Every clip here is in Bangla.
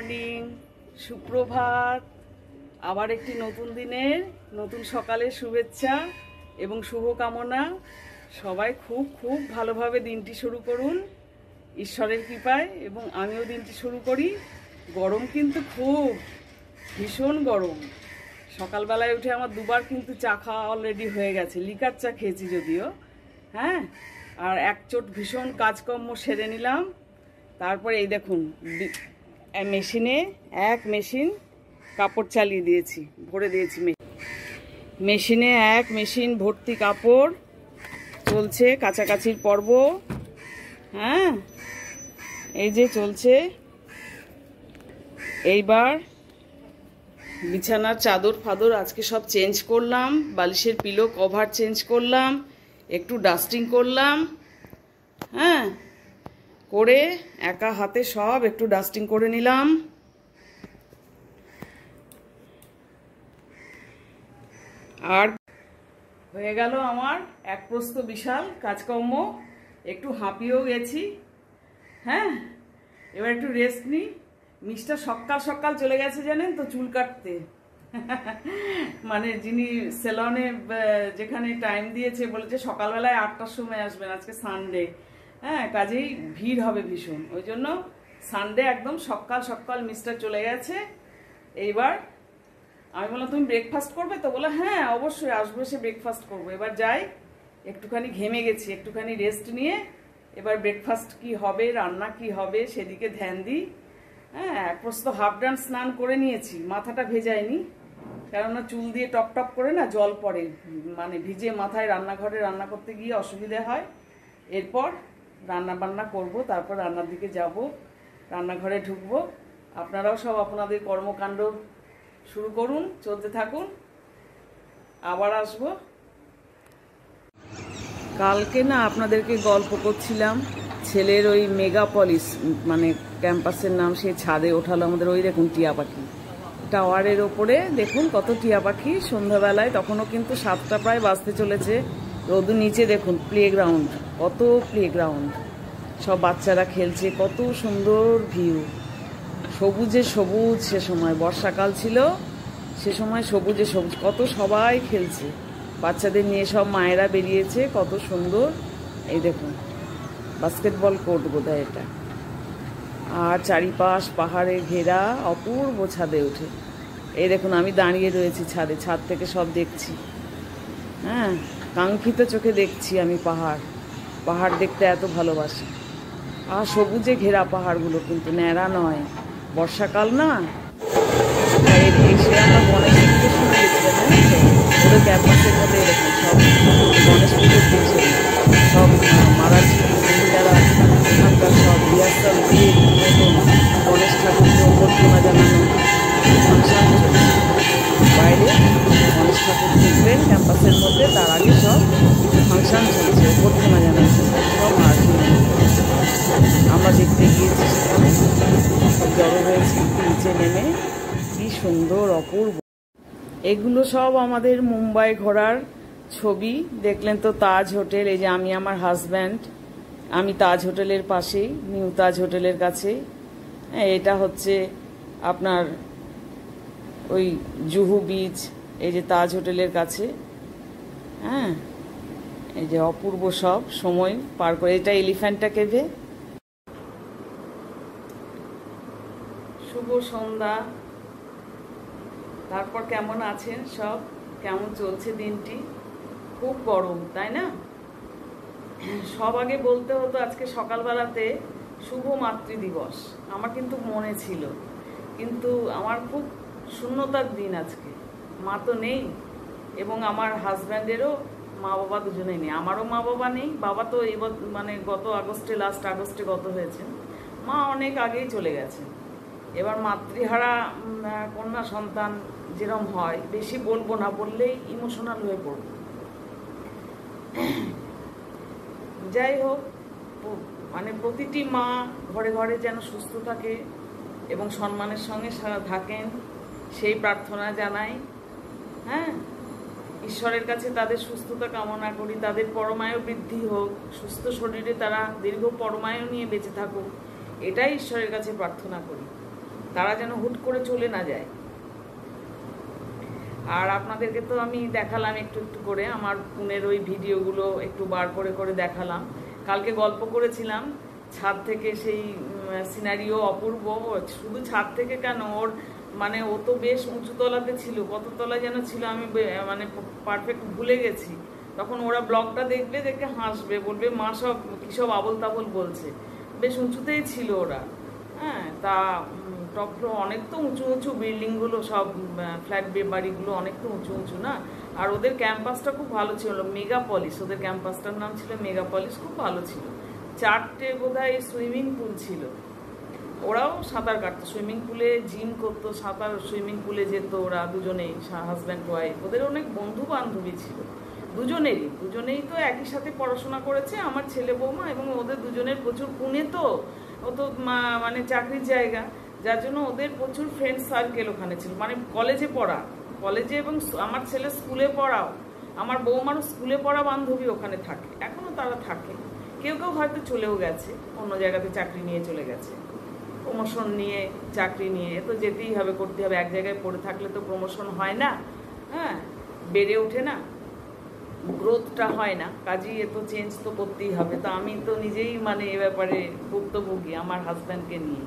মর্নিং, সুপ্রভাত। আবার একটি নতুন দিনের নতুন সকালের শুভেচ্ছা এবং শুভকামনা। সবাই খুব খুব ভালোভাবে দিনটি শুরু করুন ঈশ্বরের কৃপায়, এবং আমিও দিনটি শুরু করি। গরম কিন্তু খুব, ভীষণ গরম। সকালবেলায় উঠে আমার দুবার কিন্তু চা খাওয়া অলরেডি হয়ে গেছে, লিকার চা খেয়েছি যদিও, হ্যাঁ। আর এক চোট ভীষণ কাজকর্ম সেরে নিলাম। তারপরে এই দেখুন, মেশিনে মেশিন কাপড় চালিয়ে দিয়েছি, ভরে দিয়েছি মেশিনে। মেশিন ভর্তি কাপড় চলছে, কাছাকাছির পর্ব, হ্যাঁ, এই যে চলছে। এইবার বিছানার চাদর ফাদর আজকে সব চেঞ্জ করলাম, বালিশের পিলো কভার চেঞ্জ করলাম, একটু ডাস্টিং করলাম, হ্যাঁ, করে একা হাতে সব একটু ডাস্টিং করে নিলাম। আর হয়ে গেল আমার এক প্রস্ত বিশাল কাজকর্ম। একটু হাঁপিয়েও গেছি, হ্যাঁ। এবার একটু রেস্ট নিই। মিস্টার সকাল সকাল চলে গেছে জানেন তো চুল কাটতে। মানে যিনি সেলনে যেখানে টাইম দিয়েছে, বলেছে সকালবেলায় 8টার সময় আসবেন, আজকে সানডে, হ্যাঁ, কাজেই ভিড় হবে ভীষণ। ওই জন্য সানডে একদম সকাল সকাল মিস্টার চলে গেছে। এইবার আমি বললাম তুমি ব্রেকফাস্ট করবে তো? বলে হ্যাঁ অবশ্যই আসবো, সে ব্রেকফাস্ট করবো। এবার যাই, একটুখানি ঘেমে গেছি, একটুখানি রেস্ট নিয়ে এবার ব্রেকফাস্ট কি হবে, রান্না কি হবে সেদিকে ধ্যান দিই। হ্যাঁ, এক প্রস্ত হাফ ডান স্নান করে নিয়েছি, মাথাটা ভেজায়নি, কেননা চুল দিয়ে টপ টপ করে না জল পড়ে, মানে ভিজে মাথায় রান্নাঘরে রান্না করতে গিয়ে অসুবিধা হয়। এরপর রান্না বান্না করবো, তারপর রান্নার দিকে যাব, রান্নাঘরে ঢুকবো। আপনারাও সব আপনাদের কর্মকাণ্ড শুরু করুন, চলতে থাকুন, আবার আসবো। কালকে না আপনাদেরকে গল্প করছিলাম, ছেলের ওই মেগা পলিশ মানে ক্যাম্পাসের নাম, সে ছাদে ওঠালো আমাদের। ওই দেখুন টিয়া পাখি, টাওয়ারের ওপরে দেখুন কত টিয়া পাখি সন্ধ্যাবেলায়, তখনও কিন্তু 7টা প্রায় বাজতে চলেছে। রোদ নিচে দেখুন প্লেগ্রাউন্ড, কত প্লেগ্রাউন্ড, সব বাচ্চারা খেলছে, কত সুন্দর ভিউ, সবুজে সবুজ। সে সময় বর্ষাকাল ছিল, সে সময় সবুজে সবুজ, কত সবাই খেলছে, বাচ্চাদের নিয়ে সব মায়েরা বেরিয়েছে, কত সুন্দর। এই দেখুন বাস্কেটবল কোর্ট বোধহয় এটা। আর চারিপাশ পাহাড়ে ঘেরা, অপূর্ব ছাদে উঠে। এই দেখুন আমি দাঁড়িয়ে রয়েছি ছাদে, ছাদ থেকে সব দেখছি, হ্যাঁ, কাঙ্ক্ষিত চোখে দেখছি আমি পাহাড়। পাহাড় দেখতে এত ভালোবাসি। আর সবুজে ঘেরা পাহাড়গুলো কিন্তু ন্যাড়া নয়, বর্ষাকাল না। এসে আমরা গণেশ পুজো শুরু গেছিলাম, ওদের ক্যাম্পাসের মধ্যে দেখুন সব গণেশ পুজোর দিচ্ছে, সব মারাঠি মহিলারা এখানকার সব রিহার্সাল দিয়ে মতন গণেশ ঠাকুরকে অভ্যর্থনা জানানো ফাংশন চলছে। বাইরে গণেশ ঠাকুর ঢুকবেন ক্যাম্পাসের মধ্যে, তার আগে সব ফাংশন চলছে, অভ্যর্থনা জানাচ্ছে সব মারাঠি। আমরা দেখতে গিয়েছি, সেখানে সব জড়ো হয়েছি নিচে নেমে, কি সুন্দর অপূর্ব। এগুলো সব আমাদের মুম্বাই ঘোরার ছবি। দেখলেন তো তাজ হোটেল, এই যে আমি আমার হাজব্যান্ড, আমি তাজ হোটেলের পাশেই, নিউ তাজ হোটেলের কাছেই। এটা হচ্ছে আপনার ওই জুহু বিচ, এই যে তাজ হোটেলের কাছে, হ্যাঁ। এই যে অপূর্ব সব সময় পার করে, এটা এলিফ্যান্টা কেভে। শুভ সন্ধ্যা। তারপর কেমন আছেন সব, কেমন চলছে দিনটি? খুব গরম তাই না? সব আগে বলতে হতো আজকে সকালবেলাতে শুভ মাতৃ দিবস, আমার কিন্তু মনে ছিল, কিন্তু আমার খুব শূন্যতার দিন আজকে। মা তো নেই, এবং আমার হাজব্যান্ডেরও মা বাবা দুজনেই নেই। আমারও মা বাবা নেই, বাবা তো এই মানে গত আগস্টে, লাস্ট আগস্টে গত হয়েছেন। মা অনেক আগেই চলে গেছেন। এবার মাতৃহারা কন্যা সন্তান যেরকম হয়, বেশি বলবো না, বললেই ইমোশনাল হয়ে পড়ব। যাই হোক, মানে প্রতিটি মা ঘরে ঘরে যেন সুস্থ থাকে এবং সম্মানের সঙ্গে থাকেন, সেই প্রার্থনা জানাই, হ্যাঁ। ঈশ্বরের কাছে তাদের সুস্থতা কামনা করি, তাদের পরমায়ু বৃদ্ধি হোক, সুস্থ শরীরে তারা দীর্ঘ পরমায়ু নিয়ে বেঁচে থাকুক, এটাই ঈশ্বরের কাছে প্রার্থনা করি। তারা যেন হুট করে চলে না যায়। আর আপনাদেরকে তো আমি দেখালাম একটু একটু করে আমার পুনের ওই ভিডিওগুলো একটু বার করে করে দেখালাম। কালকে গল্প করেছিলাম ছাদ থেকে সেই সিনারিও অপূর্ব। শুধু ছাদ থেকে কেন, ওর মানে ও তো বেশ উঁচু তলাতে ছিল, কত তলা যেন ছিল আমি মানে পারফেক্ট ভুলে গেছি। তখন ওরা ব্লগটা দেখবে, দেখে হাসবে, বলবে মা সব কী সব আবল তাবল বলছে। বেশ উঁচুতেই ছিল ওরা। হ্যাঁ, তা টপ অনেক তো উঁচু উঁচু বিল্ডিংগুলো, সব ফ্ল্যাট বাড়িগুলো অনেক তো উঁচু উঁচু না। আর ওদের ক্যাম্পাসটা খুব ভালো ছিল, মেগাপলিস, ওদের ক্যাম্পাসটার নাম ছিল মেগাপলিস, খুব ভালো ছিল। 4টে বোধহয় সুইমিং পুল ছিল। ওরাও সাঁতার কাটতো, সুইমিং পুলে জিম করতো, সাঁতার সুইমিং পুলে যেত ওরা দুজনেই, হাজব্যান্ড ওয়াইফ। ওদের অনেক বন্ধু বান্ধবী ছিল দুজনেই তো একই সাথে পড়াশোনা করেছে, আমার ছেলে বৌমা। এবং ওদের দুজনের প্রচুর, পুনে তো ও তো মানে চাকরির জায়গা, যার জন্য ওদের প্রচুর ফ্রেন্ড সার্কেল ওখানে ছিল, মানে কলেজে পড়া, কলেজে এবং আমার ছেলে স্কুলে পড়াও, আমার বৌমারও স্কুলে পড়া বান্ধবী ওখানে থাকে, এখনও তারা থাকে। কেউ কেউ হয়তো চলেও গেছে, অন্য জায়গাতে চাকরি নিয়ে চলে গেছে, প্রমোশন নিয়ে, চাকরি নিয়ে। তো যেতেই হবে, করতে হবে, এক জায়গায় পড়ে থাকলে তো প্রমোশন হয় না, হ্যাঁ, বেড়ে ওঠে না, গ্রোথটা হয় না, কাজেই এত চেঞ্জ তো করতেই হবে। তো আমি তো নিজেই মানে এ ব্যাপারে ভুক্তভোগী আমার হাজব্যান্ডকে নিয়ে।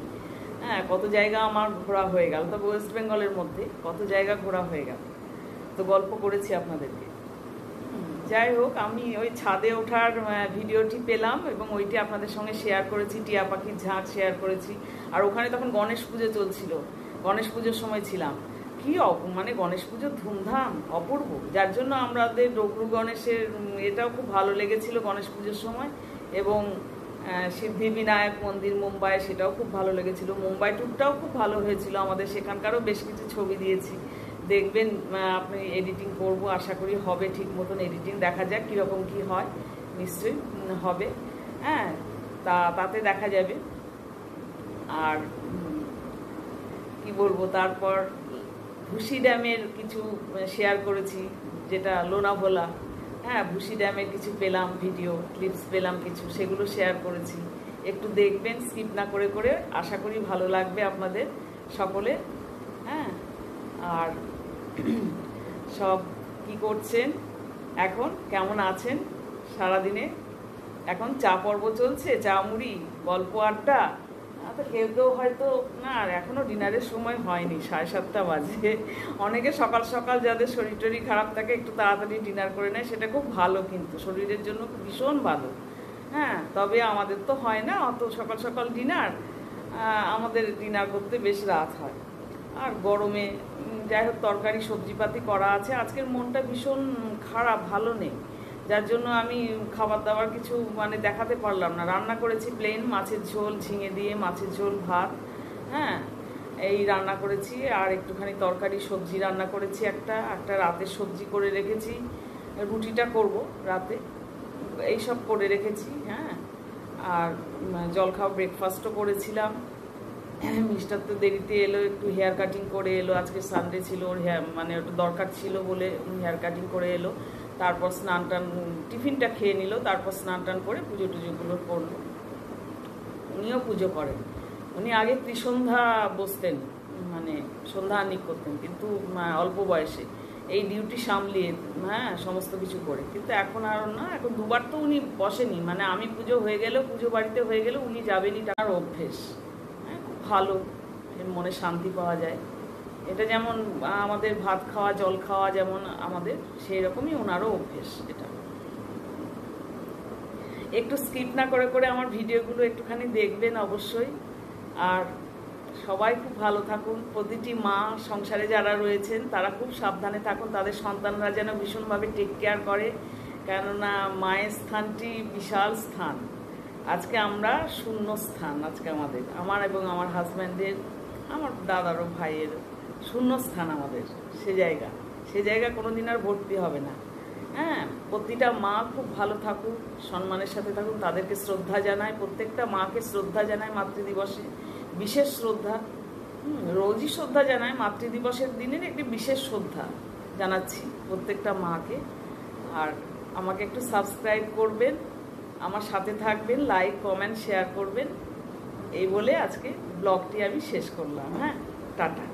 হ্যাঁ, কত জায়গা আমার ঘোরা হয়ে গেল, তবে ওয়েস্ট বেঙ্গলের মধ্যে কত জায়গা ঘোরা হয়ে গেল, তো গল্প করেছি আপনাদেরকে। যাই হোক, আমি ওই ছাদে ওঠার ভিডিওটি পেলাম এবং ওইটি আপনাদের সঙ্গে শেয়ার করেছি, টিয়া পাখির ঝাঁক শেয়ার করেছি। আর ওখানে তখন গণেশ পুজো চলছিল, গণেশ পুজোর সময় ছিলাম। কি মানে গণেশ পুজোর ধুমধাম অপূর্ব, যার জন্য আমাদের ডগরু গণেশের এটাও খুব ভালো লেগেছিল গণেশ পুজোর সময়। এবং সিদ্ধিবিনায়ক মন্দির মুম্বাই, সেটাও খুব ভালো লেগেছিল। মুম্বাই ট্যুরটাও খুব ভালো হয়েছিল আমাদের, সেখানকারও বেশ কিছু ছবি দিয়েছি, দেখবেন। আপনি এডিটিং করব, আশা করি হবে ঠিক মতন এডিটিং, দেখা যাক কীরকম কী হয়, নিশ্চয়ই হবে। হ্যাঁ, তাতে দেখা যাবে। আর কি বলবো, তারপর ভুসি ড্যামের কিছু শেয়ার করেছি, যেটা লোনাভোলা। হ্যাঁ, ভুসি ড্যামের কিছু পেলাম, ভিডিও ক্লিপস পেলাম কিছু, সেগুলো শেয়ার করেছি। একটু দেখবেন, স্কিপ না করে করে, আশা করি ভালো লাগবে আপনাদের সকলে। হ্যাঁ, আর সব কি করছেন এখন, কেমন আছেন সারাদিনে? এখন চা পর্ব চলছে, চা মুড়ি, গল্প আড্ডা। তো কেউ কেউ হয়তো না, আর এখনও ডিনারের সময় হয়নি, 7:30 বাজে। অনেকে সকাল সকাল, যাদের শরীর টরীর খারাপ থাকে, একটু তাড়াতাড়ি ডিনার করে নেয়, সেটা খুব ভালো, কিন্তু শরীরের জন্য ভীষণ ভালো। হ্যাঁ, তবে আমাদের তো হয় না অত সকাল সকাল ডিনার, আমাদের ডিনার করতে বেশ রাত হয়। আর গরমে যাই হোক, তরকারি সবজিপাতি করা আছে। আজকের মনটা ভীষণ খারাপ, ভালো নেই, যার জন্য আমি খাবার দাবার কিছু মানে দেখাতে পারলাম না। রান্না করেছি প্লেন মাছের ঝোল, ঝিঙে দিয়ে মাছের ঝোল, ভাত, হ্যাঁ, এই রান্না করেছি। আর একটুখানি তরকারি সবজি রান্না করেছি, একটা রাতের সবজি করে রেখেছি, রুটিটা করব রাতে, এইসব করে রেখেছি। হ্যাঁ, আর জলখাওয়া ব্রেকফাস্টও করেছিলাম। মিস্টার তো দেরিতে এলো, একটু হেয়ার কাটিং করে এলো, আজকে সানডে ছিল, ওর হেয়ার মানে ওটা দরকার ছিল বলে হেয়ার কাটিং করে এলো। তারপর স্নান টান, টিফিনটা খেয়ে নিল, তারপর স্নান টান করে পুজো টুজোগুলো করলো। উনিও পুজো করেন, উনি আগে ত্রিসন্ধ্যা বসতেন, মানে সন্ধ্যা আনিক করতেন, কিন্তু অল্প বয়সে এই ডিউটি সামলিয়ে, হ্যাঁ, সমস্ত কিছু করে। কিন্তু এখন আর না, এখন দুবার তো উনি বসেনি, মানে আমি পুজো হয়ে গেলেও, পুজো বাড়িতে হয়ে গেলেও উনি যাবেনই, তার অভ্যেস। হ্যাঁ, খুব ভালো, মনে শান্তি পাওয়া যায়। এটা যেমন আমাদের ভাত খাওয়া, জল খাওয়া যেমন আমাদের, সেই রকমই ওনারও অভ্যেস। এটা একটু স্কিপ না করে করে আমার ভিডিওগুলো একটুখানি দেখবেন অবশ্যই। আর সবাই খুব ভালো থাকুন, প্রতিটি মা সংসারে যারা রয়েছেন তারা খুব সাবধানে থাকুন, তাদের সন্তানরা যেন ভীষণভাবে টেক কেয়ার করে, কেননা মায়ের স্থানটি বিশাল স্থান। আজকে আমরা শূন্য স্থান, আজকে আমার এবং আমার হাজব্যান্ডের, আমার দাদারও ভাইয়ের শূন্য স্থান আমাদের। সে জায়গা কোনোদিন আর ভর্তি হবে না। হ্যাঁ, প্রতিটা মা খুব ভালো থাকুক, সম্মানের সাথে থাকুন, তাদেরকে শ্রদ্ধা জানায়, প্রত্যেকটা মাকে শ্রদ্ধা জানায় মাতৃদিবসে, বিশেষ শ্রদ্ধা। রোজই শ্রদ্ধা জানায়, মাতৃদিবসের দিনের একটি বিশেষ শ্রদ্ধা জানাচ্ছি প্রত্যেকটা মাকে। আর আমাকে একটু সাবস্ক্রাইব করবেন, আমার সাথে থাকবেন, লাইক কমেন্ট শেয়ার করবেন। এই বলে আজকে ব্লগটি আমি শেষ করলাম। হ্যাঁ, টাটা।